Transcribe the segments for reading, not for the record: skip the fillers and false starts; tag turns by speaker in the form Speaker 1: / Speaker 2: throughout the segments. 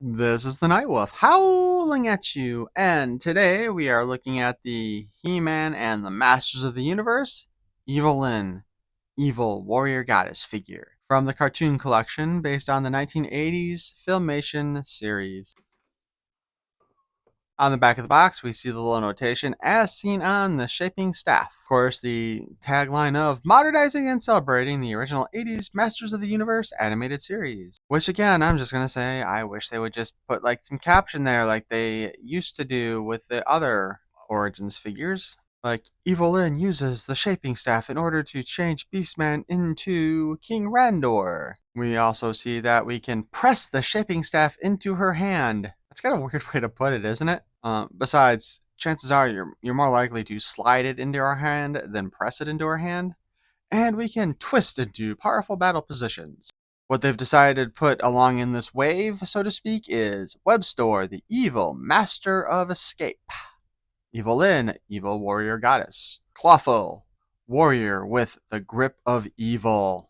Speaker 1: This is the Night Wolf howling at you, and today we are looking at the He-Man and the Masters of the Universe Evil-Lyn, Evil Warrior Goddess figure from the Cartoon Collection based on the 1980s Filmation series. On the back of the box, we see the little notation as seen on the shaping staff. Of course, the tagline of modernizing and celebrating the original 80s Masters of the Universe animated series. Which, again, I'm just going to say, I wish they would just put like some caption there like they used to do with the other Origins figures. Like, Evil-Lyn uses the shaping staff in order to change Beastman into King Randor. We also see that we can press the shaping staff into her hand. That's kind of a weird way to put it, isn't it? Besides, chances are you're more likely to slide it into her hand than press it into her hand. And we can twist into powerful battle positions. What they've decided to put along in this wave, so to speak, is Webstore, the evil master of escape. Evil-Lyn, evil warrior goddess. Clawful, warrior with the grip of evil.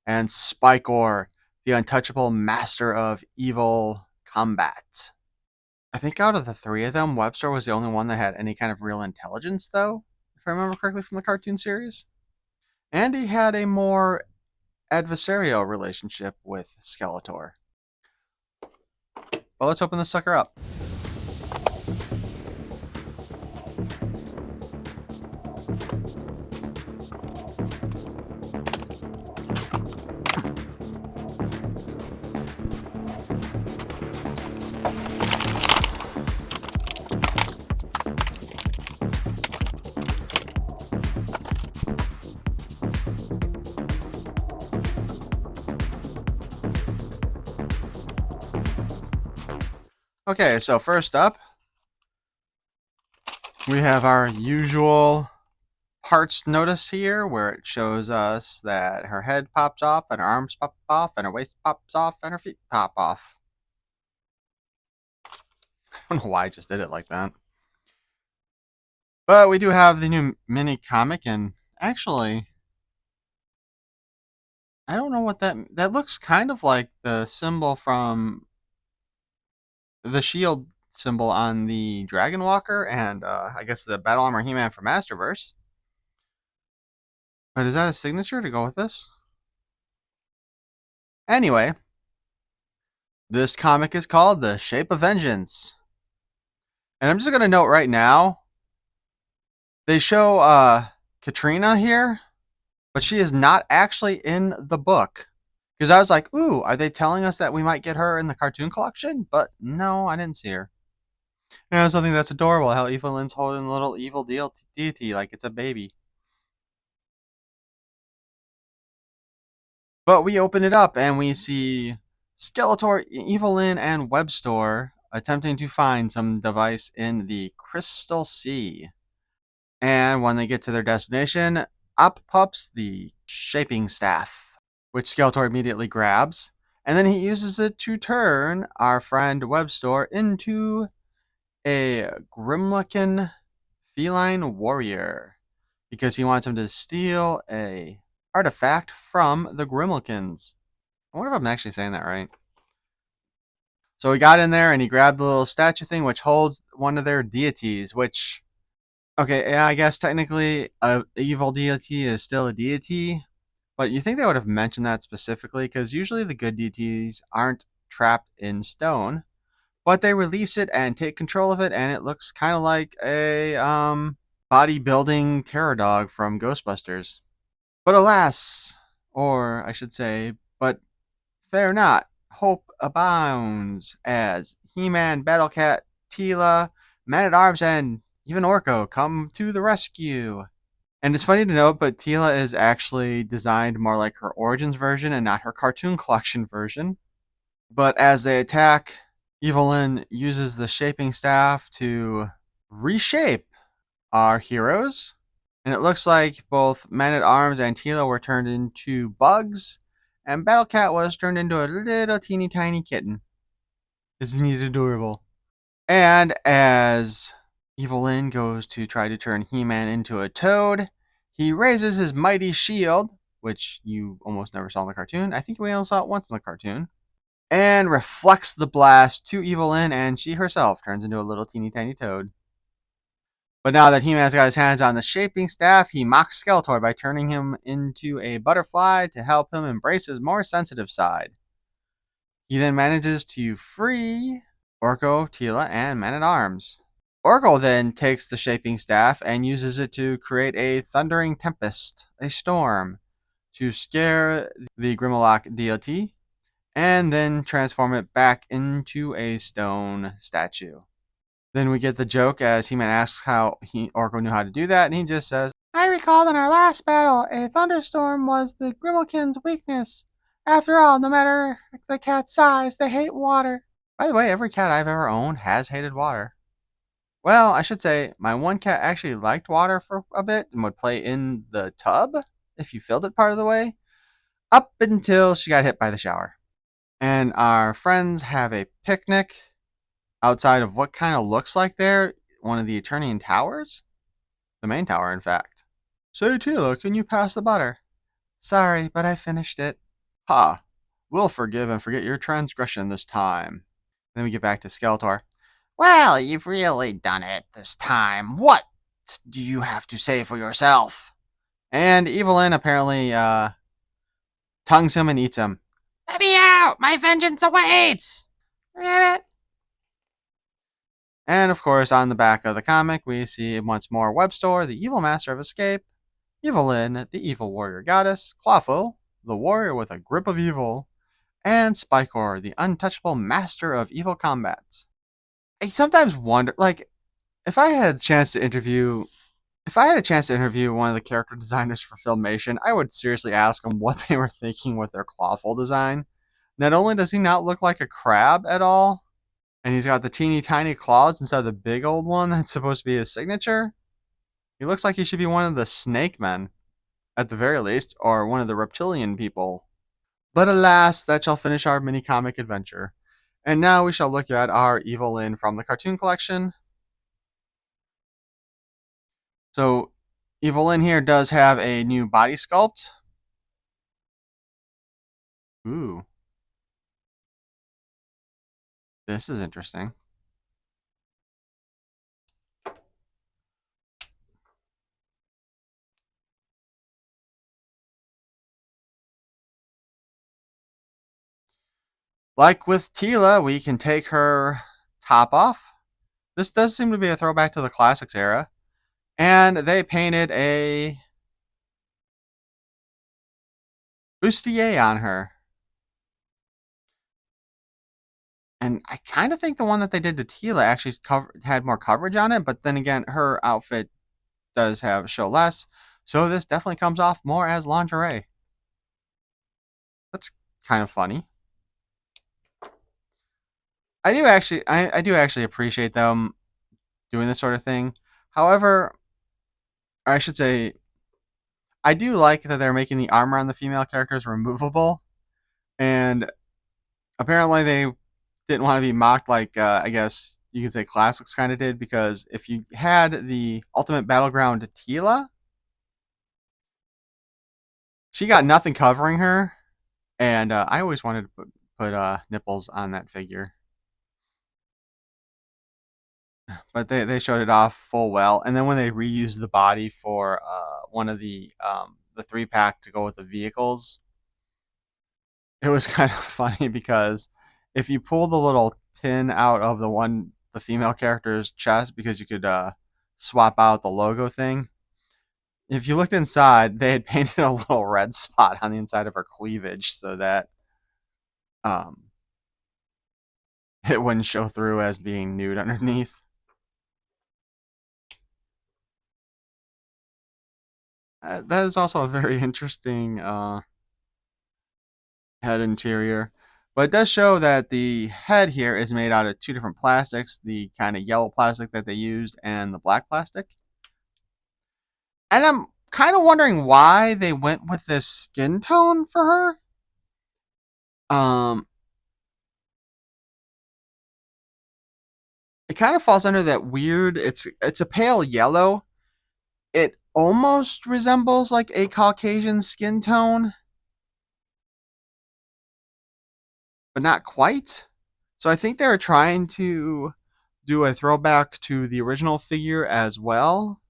Speaker 1: And Spikor, the untouchable master of evil combat. I think out of the three of them, Webster was the only one that had any kind of real intelligence, though, if I remember correctly from the cartoon series. And he had a more adversarial relationship with Skeletor. Well, let's open this sucker up. Okay, so first up, we have our usual parts notice here where it shows us that her head pops off and her arms pop off and her waist pops off and her feet pop off. I don't know why I just did it like that. But we do have the new mini comic, and actually, I don't know what that looks kind of like the symbol from the shield symbol on the Dragon Walker and I guess the Battle Armor He-Man from Masterverse. But is that a signature to go with this? Anyway, this comic is called The Shape of Vengeance. And I'm just going to note right now, they show Katrina here, but she is not actually in the book. Because I was like, ooh, are they telling us that we might get her in the cartoon collection? But no, I didn't see her. And I something that's adorable, how Evil-Lyn's holding a little evil deity like it's a baby. But we open it up and we see Skeletor, Evil-Lyn, and Webstore attempting to find some device in the Crystal Sea. And when they get to their destination, up pops the shaping staff, which Skeletor immediately grabs. And then he uses it to turn our friend Webstore into a Grimlooking feline warrior. Because he wants him to steal a artifact from the Grimlookins. I wonder if I'm actually saying that right. So he got in there and he grabbed the little statue thing which holds one of their deities, which, okay, yeah, I guess technically an evil deity is still a deity, but you think they would have mentioned that specifically because usually the good deities aren't trapped in stone, but they release it and take control of it, and it looks kind of like a bodybuilding terror dog from Ghostbusters. But alas, or I should say, but fear not, hope abounds, as He-Man, Battlecat, Teela, Man-at-Arms, and even Orko come to the rescue. And it's funny to note, but Teela is actually designed more like her Origins version and not her Cartoon Collection version. But as they attack, Evil-Lyn uses the shaping staff to reshape our heroes. And it looks like both Man-at-Arms and Teela were turned into bugs, and Battlecat was turned into a little teeny tiny kitten. Isn't he adorable? And as Evil-Lyn goes to try to turn He-Man into a toad, he raises his mighty shield, which you almost never saw in the cartoon. I think we only saw it once in the cartoon. and reflects the blast to Evil-Lyn, and she herself turns into a little teeny tiny toad. But now that He-Man's got his hands on the shaping staff, he mocks Skeletor by turning him into a butterfly to help him embrace his more sensitive side. He then manages to free Orko, Teela, and Man-at-Arms. Orko then takes the shaping staff and uses it to create a thundering tempest, a storm, to scare the Grimlock deity, and then transform it back into a stone statue. Then we get the joke as He-Man asks how Orko knew how to do that, and he just says, "I recalled in our last battle, a thunderstorm was the Grimalkin's weakness. After all, no matter the cat's size, they hate water." By the way, every cat I've ever owned has hated water. Well, I should say, my one cat actually liked water for a bit and would play in the tub if you filled it part of the way, up until she got hit by the shower. And our friends have a picnic outside of what kind of looks like there, one of the Eternian towers? The main tower, in fact. "Say, Teela, can you pass the butter?" "Sorry, but I finished it." "Ha! We'll forgive and forget your transgression this time." Then we get back to Skeletor. "Well, you've really done it this time. What do you have to say for yourself?" And Evil-Lyn apparently tongues him and eats him. "Let me out! My vengeance awaits!" Rabbit. And of course, on the back of the comic, we see once more Webstore, the evil master of escape, Evil-Lyn, the evil warrior goddess, Clawful, the warrior with a grip of evil, and Spikor, the untouchable master of evil combat. I sometimes wonder, like, if I had a chance to interview one of the character designers for Filmation, I would seriously ask them what they were thinking with their Clawful design. Not only does he not look like a crab at all, and he's got the teeny tiny claws instead of the big old one that's supposed to be his signature, he looks like he should be one of the snake men, at the very least, or one of the reptilian people. But alas, that shall finish our mini comic adventure. And now we shall look at our Evil-Lyn from the Cartoon Collection. So, Evil-Lyn here does have a new body sculpt. Ooh. This is interesting. Like with Teela, we can take her top off. This does seem to be a throwback to the Classics era. And they painted a bustier on her. And I kind of think the one that they did to Teela actually had more coverage on it, but then again, her outfit does have show less, so this definitely comes off more as lingerie. That's kind of funny. I do actually appreciate them doing this sort of thing. However, I should say, I do like that they're making the armor on the female characters removable, and apparently they didn't want to be mocked like I guess you could say Classics kind of did, because if you had the Ultimate Battleground Teela, she got nothing covering her, and I always wanted to put nipples on that figure, but they showed it off full well. And then when they reused the body for one of the 3-pack to go with the vehicles, it was kind of funny because if you pull the little pin out of the female character's chest, because you could swap out the logo thing. If you looked inside, they had painted a little red spot on the inside of her cleavage so that um, it wouldn't show through as being nude underneath. That is also a very interesting head interior. But it does show that the head here is made out of two different plastics, the kind of yellow plastic that they used and the black plastic. And I'm kind of wondering why they went with this skin tone for her. Um, it kind of falls under that weird. It's a pale yellow. It almost resembles like a Caucasian skin tone, but not quite. So I think they were trying to do a throwback to the original figure as well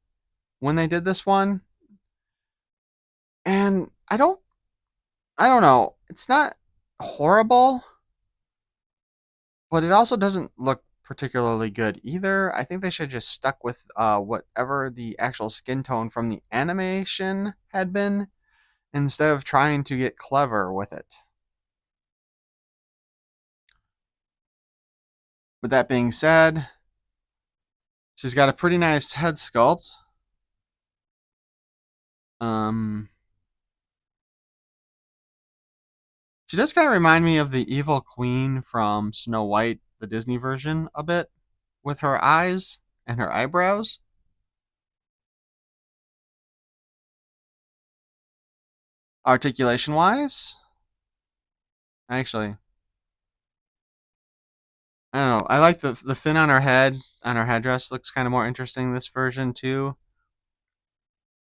Speaker 1: when they did this one. And I don't know. It's not horrible, but it also doesn't look particularly good either. I think they should just stuck with whatever the actual skin tone from the animation had been instead of trying to get clever with it. With that being said, she's got a pretty nice head sculpt. Um, she does kind of remind me of the evil queen from Snow White, the Disney version, a bit, with her eyes and her eyebrows. Articulation wise, actually, I don't know. I like the fin on her head, on her headdress, looks kind of more interesting this version too.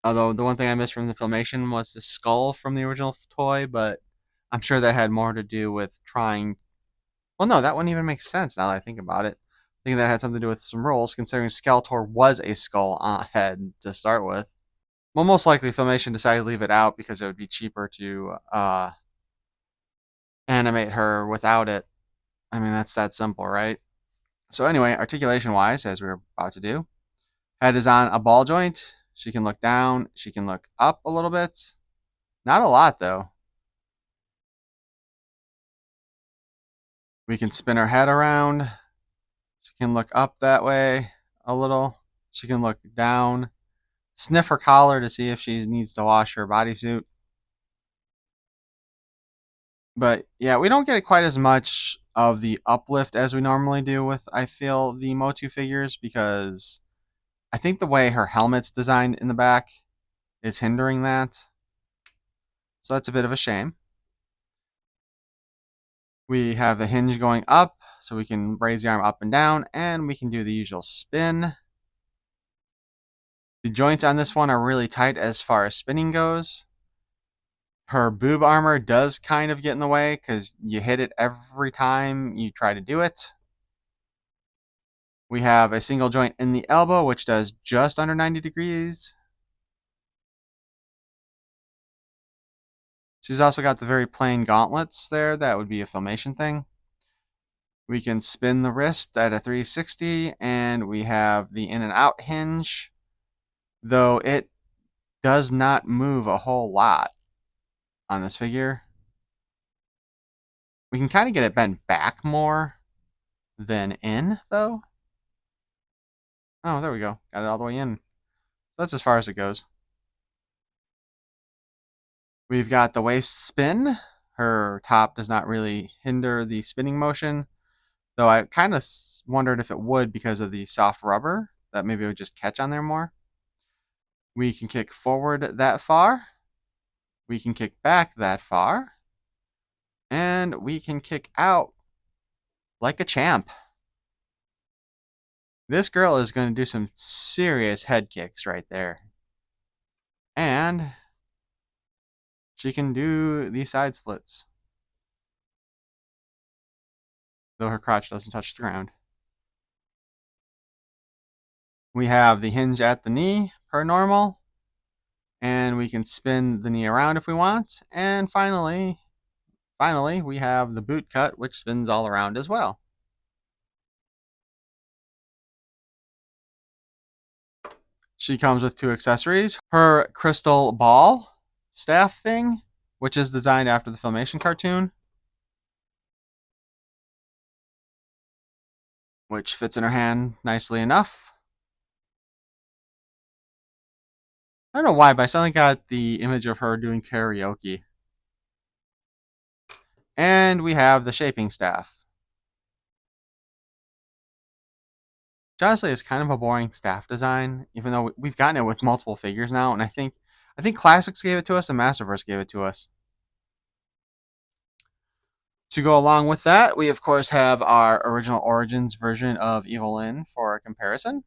Speaker 1: Although the one thing I missed from the filmation was the skull from the original toy, but I'm sure that had more to do with trying. Well, no, that wouldn't even make sense now that I think about it. I think that had something to do with some rules, considering Skeletor was a skull on head to start with. Well, most likely Filmation decided to leave it out because it would be cheaper to animate her without it. I mean, that's that simple, right? So anyway, articulation-wise, as we were about to do, head is on a ball joint. She can look down. She can look up a little bit. Not a lot, though. We can spin her head around. She can look up that way a little. She can look down. Sniff her collar to see if she needs to wash her bodysuit. But yeah, we don't get quite as much of the uplift as we normally do with, I feel, the MOTU figures because I think the way her helmet's designed in the back is hindering that. So that's a bit of a shame. We have the hinge going up, so we can raise the arm up and down, and we can do the usual spin. The joints on this one are really tight as far as spinning goes. Her boob armor does kind of get in the way because you hit it every time you try to do it. We have a single joint in the elbow, which does just under 90 degrees. She's also got the very plain gauntlets there. That would be a filmation thing. We can spin the wrist at a 360, and we have the in and out hinge, though it does not move a whole lot on this figure. We can kind of get it bent back more than in, though. Oh, there we go. Got it all the way in. That's as far as it goes. We've got the waist spin. Her top does not really hinder the spinning motion, though I kind of wondered if it would because of the soft rubber, that maybe it would just catch on there more. We can kick forward that far. We can kick back that far. And we can kick out like a champ. This girl is going to do some serious head kicks right there. And she can do the side splits, though her crotch doesn't touch the ground. We have the hinge at the knee per normal, and we can spin the knee around if we want. And finally, we have the boot cut, which spins all around as well. She comes with two accessories. Her crystal ball staff thing, which is designed after the Filmation cartoon, which fits in her hand nicely enough. I don't know why, but I suddenly got the image of her doing karaoke. And we have the shaping staff. Which honestly is kind of a boring staff design, even though we've gotten it with multiple figures now, and I think Classics gave it to us and Masterverse gave it to us. To go along with that, we of course have our original Origins version of Evil-Lyn for comparison.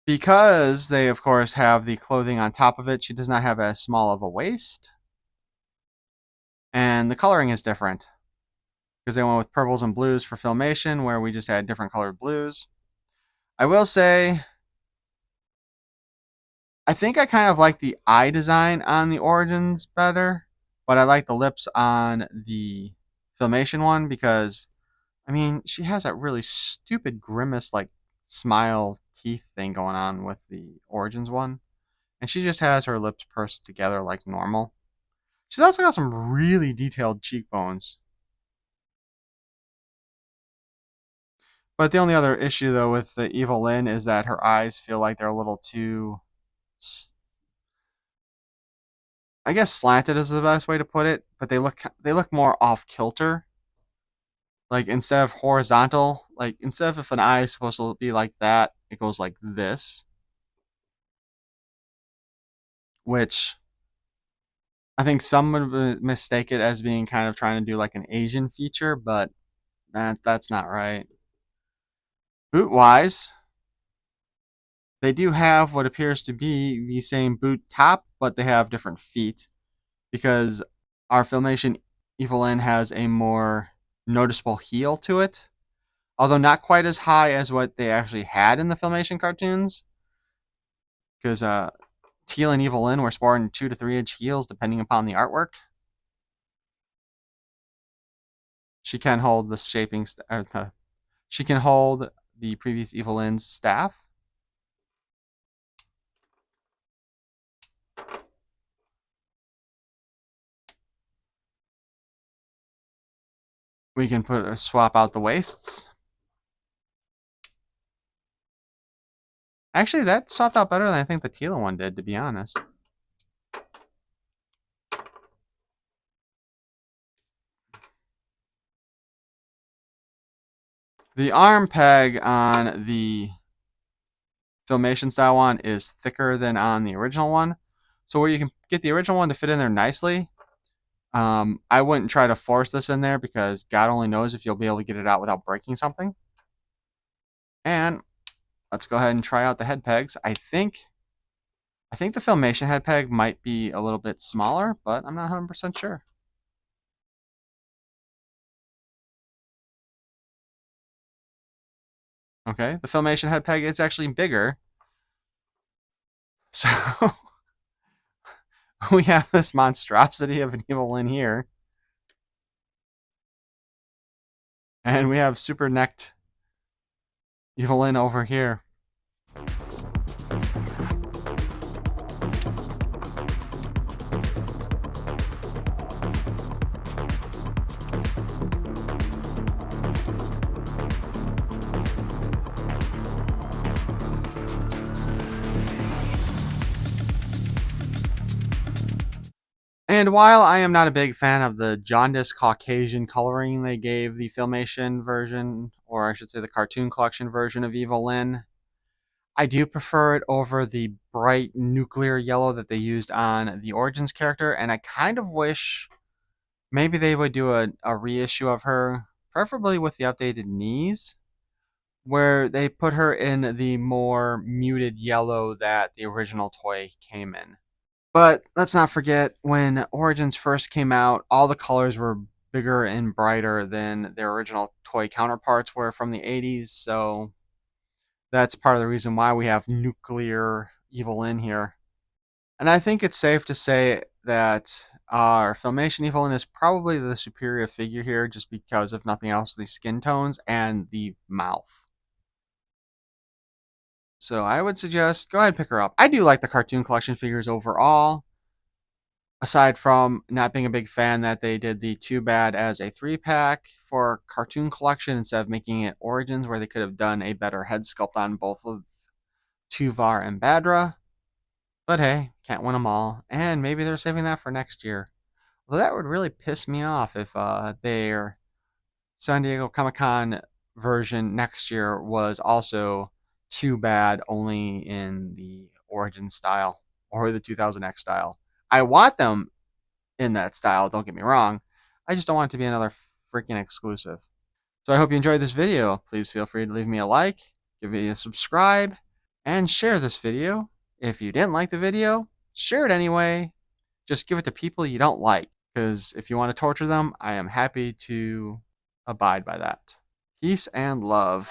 Speaker 1: Because they of course have the clothing on top of it, she does not have as small of a waist. And the coloring is different because they went with purples and blues for filmation, where we just had different colored blues. I will say, I think I kind of like the eye design on the Origins better, but I like the lips on the filmation one because, I mean, she has that really stupid grimace, like smile teeth thing going on with the Origins one. And she just has her lips pursed together like normal. She's also got some really detailed cheekbones. But the only other issue, though, with the Evil-Lyn is that her eyes feel like they're a little too, I guess, slanted is the best way to put it. But they look more off kilter. Like instead of horizontal, like instead of if an eye is supposed to be like that, it goes like this, which I think some would mistake it as being kind of trying to do like an Asian feature, but that's not right. Boot wise, they do have what appears to be the same boot top, but they have different feet because our Filmation Evil-Lyn has a more noticeable heel to it, although not quite as high as what they actually had in the Filmation cartoons. Because Teal and Evil-Lyn were sporting 2 to 3 inch heels depending upon the artwork. She can hold the shaping, she can hold the previous Evil-Lyn's staff. We can swap out the waists. Actually, that swapped out better than I think the Teal one did, to be honest. The arm peg on the Filmation style one is thicker than on the original one. So where you can get the original one to fit in there nicely, I wouldn't try to force this in there because God only knows if you'll be able to get it out without breaking something. And let's go ahead and try out the head pegs. I think the Filmation head peg might be a little bit smaller, but I'm not 100% sure. Okay, the Filmation head peg is actually bigger. So we have this monstrosity of an Evil-Lyn here. And we have super necked Evil-Lyn over here. And while I am not a big fan of the jaundiced Caucasian coloring they gave the Filmation version, or I should say the Cartoon Collection version of Evil-Lyn, I do prefer it over the bright nuclear yellow that they used on the Origins character, and I kind of wish maybe they would do a reissue of her, preferably with the updated knees, where they put her in the more muted yellow that the original toy came in. But let's not forget, when Origins first came out, all the colors were bigger and brighter than their original toy counterparts were from the 80s, so that's part of the reason why we have nuclear Evil-Lyn here. And I think it's safe to say that our Filmation Evil-Lyn is probably the superior figure here, just because, if nothing else, the skin tones and the mouth. So I would suggest go ahead and pick her up. I do like the Cartoon Collection figures overall, aside from not being a big fan that they did the Too Bad as a 3-pack for Cartoon Collection instead of making it Origins, where they could have done a better head sculpt on both of Tuvar and Badra. But hey, can't win them all, and maybe they're saving that for next year. Well, that would really piss me off if their San Diego Comic-Con version next year was also Too Bad, only in the Origin style or the 2000X style. I want them in that style, don't get me wrong. I just don't want it to be another freaking exclusive. So I hope you enjoyed this video. Please feel free to leave me a like, give me a subscribe, and share this video. If you didn't like the video, share it anyway. Just give it to people you don't like. Because if you want to torture them, I am happy to abide by that. Peace and love.